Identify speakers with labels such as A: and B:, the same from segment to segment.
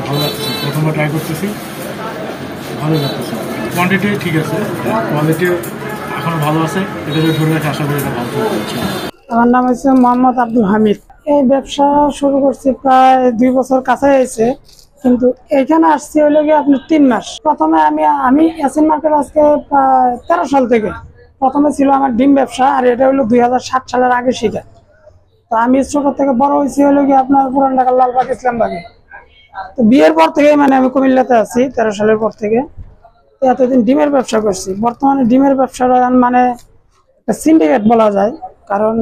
A: ভালো লাগতেছে, প্রথমবার ট্রাই করতেছি, ভালো লাগতেছে। কোয়ান্টিটি ঠিক আছে, কোয়ালিটি এখনো ভালো আছে, এটা যদি ধরে রাখে আশা করি এটা ভালো হচ্ছে।
B: আমার নাম হচ্ছে মোহাম্মদ আব্দুল হামিদ। এই ব্যবসা শুরু করছি প্রায় 2 বছর কাছে হয়েছে, কিন্তু এখানে আসছি হইলে গিয়ে আপনি 3 মাস। প্রথমে আমি এসিন মার্কেট আজকে প্রায় 13 সাল থেকে প্রথমে ছিল আমার ডিম ব্যবসা, আর এটা হলো 2007 সালের আগে শিখা। তো আমি ছোট থেকে বড় হয়েছি হলো গিয়ে আপনার পুরান ঢাকার লালবাগ ইসলামবাগে। তো বিয়ের পর থেকে মানে আমি কুমিল্লাতে আছি 13 সালের পর থেকে। এতদিন ডিমের ব্যবসা করছি। বর্তমানে ডিমের ব্যবসাটা মানে সিন্ডিকেট বলা যায়, কারণ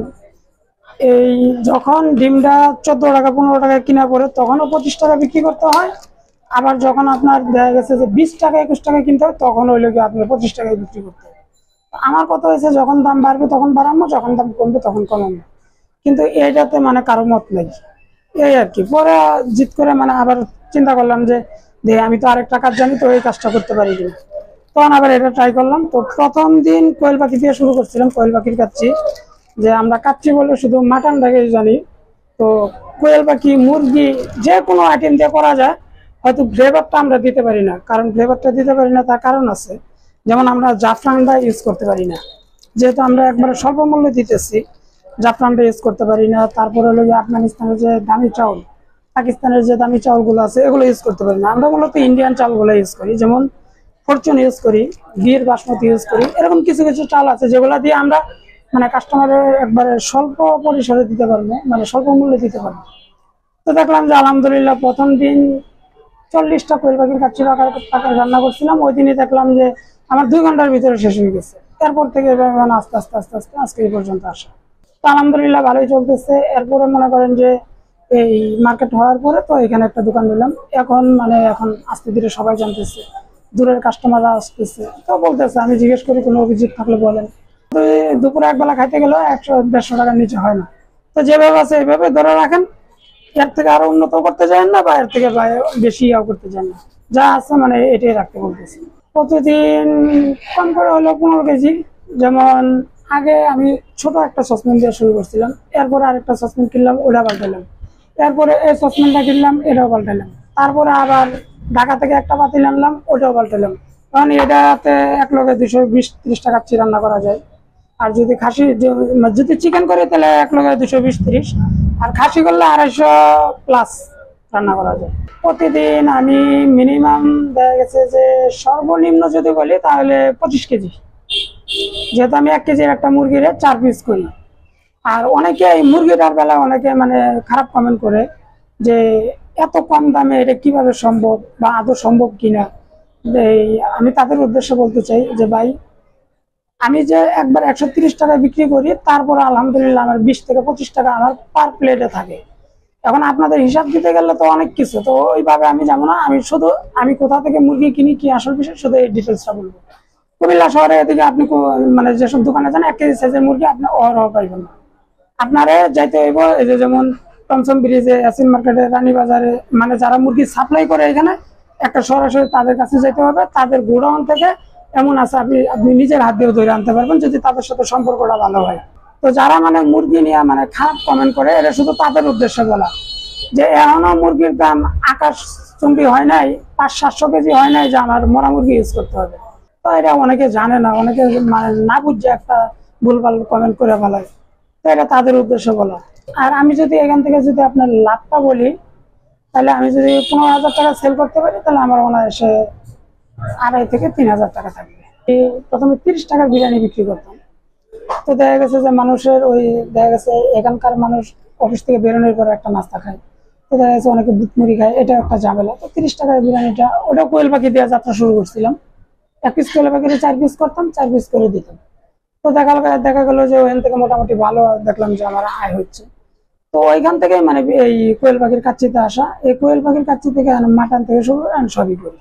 B: এই যখন ডিমটা 14 টাকা 15 টাকা কিনা পড়ে তখনও 25 টাকা বিক্রি করতে হয়। আবার যখন আপনার দেখা গেছে যে 20 টাকা 21 টাকা কিনতে হয় তখন হইলো কি আপনার 25 টাকায় বিক্রি করতে হয়। আমার কথা হয়েছে যখন দাম বাড়বে তখন বাড়াবো, যখন দাম কমবে তখন কমাবো, কিন্তু এইটাতে মানে কারো মত নেই, এই আর কি। পরে জিত করে মানে আবার চিন্তা করলাম যে আমি তো আরেকটা কাজ জানি, তো এই কাজটা করতে পারি কিনা, তখন আবার এটা ট্রাই করলাম। তো প্রথম দিন কোয়েল পাখি দিয়ে শুরু করছিলাম, কোয়েল পাখির কাচ্চি। যে আমরা কাচ্চি বলে শুধু মাটনটাকে জানি, তো কোয়েল পাখি মুরগি যে কোনো আইটেম দিয়ে করা যায়। হয়তো ফ্লেভারটা আমরা দিতে পারি না, কারণ ফ্লেভারটা দিতে পারি না তার কারণ আছে। যেমন আমরা জাফরানটা ইউজ করতে পারি না, যেহেতু আমরা একবারে স্বল্প মূল্যে দিতেছি, জাফরানটা ইউজ করতে পারি না। তারপরে হলো আফগানিস্তানের যে দামি চাউল, পাকিস্তানের যে দামি চাউলগুলো আছে এগুলো ইউজ করতে পারি না। আমরা মূলত ইন্ডিয়ান চাউলগুলো ইউজ করি, যেমন ফরচুন ইউজ করি, বীর বাসমতি ইউজ করি। এরকম কিছু কিছু চাল আছে যেগুলো দিয়ে আমরা মানে কাস্টমারের একবারে স্বল্প পরিসরে দিতে পারবো, মানে স্বল্প মূল্যে দিতে পারবো। তো দেখলাম যে আলহামদুলিল্লাহ প্রথম দিন 40টা কোয়েল পাখির কাচ্চি টাকা রান্না করছিলাম। ওই দিনই দেখলাম যে আমার 2 ঘন্টার ভিতরে শেষ হয়ে গেছে। এরপর থেকে মানে আস্তে আস্তে আস্তে আস্তে আজকে এই পর্যন্ত আসা। তো আলহামদুলিল্লাহ ভালোই চলতেছে। এরপরে মনে করেন যে এই মার্কেট হওয়ার পরে তো এখানে একটা দোকান দিলাম। এখন আস্তে ধীরে সবাই জানতেছে, দূরের কাস্টমাররা আসতেছে, তো বলতেছে। আমি জিজ্ঞেস করি কোনো অভিযোগ থাকলে বলেন। তো দুপুরে একবেলা খাইতে গেলেও 100-150 টাকার নিচে হয় না। তো যেভাবে আছে এইভাবে ধরে রাখেন, এর থেকে আরো উন্নত করতে চান না বা এর থেকে বেশি করতে চান না, যা আছে মানে এটাই রাখতে বলতেছি। প্রতিদিন কম করে হলো 15 কেজি। যেমন আগে আমি ছোট একটা সসপ্যান দিয়ে শুরু করছিলাম, এরপরে আরেকটা সসপ্যান কিনলাম, ওটা পাল্টালাম। এরপরে এই সসপ্যানটা কিনলাম, এটাও পাল্টালাম। তারপরে আবার ঢাকা থেকে একটা পাতিল আনলাম, ওটাও পাল্টালাম। কারণ এটাতে 1 লগে 220-30 টাকা রান্না করা যায়। আর যদি খাসি যদি চিকেন করে তাহলে 1 লগে 220-30, আর খাসি করলে 250+ রান্না করা যায়। প্রতিদিন আমি মিনিমাম দেখা গেছে যে সর্বনিম্ন যদি বলি তাহলে 25 কেজি, যেহেতু আমি 1 কেজির একটা মুরগির 4 পিস করি। আর অনেকে এই মুরগিটার বেলায় অনেকে মানে খারাপ কমেন্ট করে যে এত কম দামে এটা কিভাবে সম্ভব বা আদৌ সম্ভব কিনা। আমি তাদের উদ্দেশ্যে বলতে চাই যে ভাই, আমি যে একবার 130 টাকায় বিক্রি করি, তারপর আলহামদুলিল্লাহ আমার 20 থেকে 25 টাকা আমার পার প্লেটে থাকে। এখন আপনাদের হিসাব দিতে গেলে তো অনেক কিছু, তো ওইভাবে আমি যাবো না। আমি কোথা থেকে মুরগি কিনি, কি আসল বিষয়, শুধু এই ডিটেলসটা বলবো। কুমিল্লা শহরে এদিকে আপনি মানে যেসব দোকানে যান 1 কেজি সাইজের মুরগি আপনি অহরহ পাইবেন না। আপনারে যাইতে হইব এই যে যেমন টমসম ব্রিজে, এসিন মার্কেটে, রানীবাজারে, মানে যারা মুরগি সাপ্লাই করে এখানে একটা সরাসরি তাদের কাছে যেতে হবে। তাদের গোডাউন থেকে এমন আছে আপনি নিজের হাত দিয়ে ধরে আনতে পারবেন, যদি তাদের সাথে সম্পর্কটা ভালো হয়। তো যারা মানে মুরগি নিয়ে মানে খারাপ কমেন্ট করে, এটা শুধু তাদের উদ্দেশ্যে বলা যে এখনো মুরগির দাম আকাশচুম্বী হয় নাই, 500-700 কেজি হয় নাই যে আমার মরা মুরগি ইউজ করতে হবে। তো এটা অনেকে জানে না, অনেকে মানে না বুঝছে একটা ভুলভাল কমেন্ট করে ফেলায়। তো এটা তাদের উদ্দেশ্যে বলা। আর আমি যদি এখান থেকে যদি আপনার লাভটা বলি, তাহলে আমি যদি 15,000 টাকা সেল করতে পারি, তাহলে আমার অনায়াসে 2,500 থেকে 3,000 টাকা থাকবে। প্রথমে 30 টাকার বিরিয়ানি বিক্রি করতাম। তো দেখা গেছে যে মানুষের দেখা গেছে এখানকার মানুষ অফিস থেকে বেরোনোর পরে একটা নাস্তা খায়, তো দেখা গেছে অনেকে বুট মুড়ি খায়, এটা একটা ঝামেলা। তো 30 টাকার বিরিয়ানিটা ওটা কোয়েল পাখি দিয়ে যাত্রা শুরু করছিলাম। 1 পিস কোয়েল পাখির 4 পিস করতাম, 4 পিস করে দিতাম। তো দেখা গেল যে ওখান থেকে মোটামুটি ভালো দেখলাম যে আমার আয় হচ্ছে। তো ওইখান থেকে মানে এই কোয়েল পাখির কাচ্চিতে আসা, এই কোয়েল পাখির কাচ্চি থেকে মাটন থেকে শুরু করে আমি সবই করি।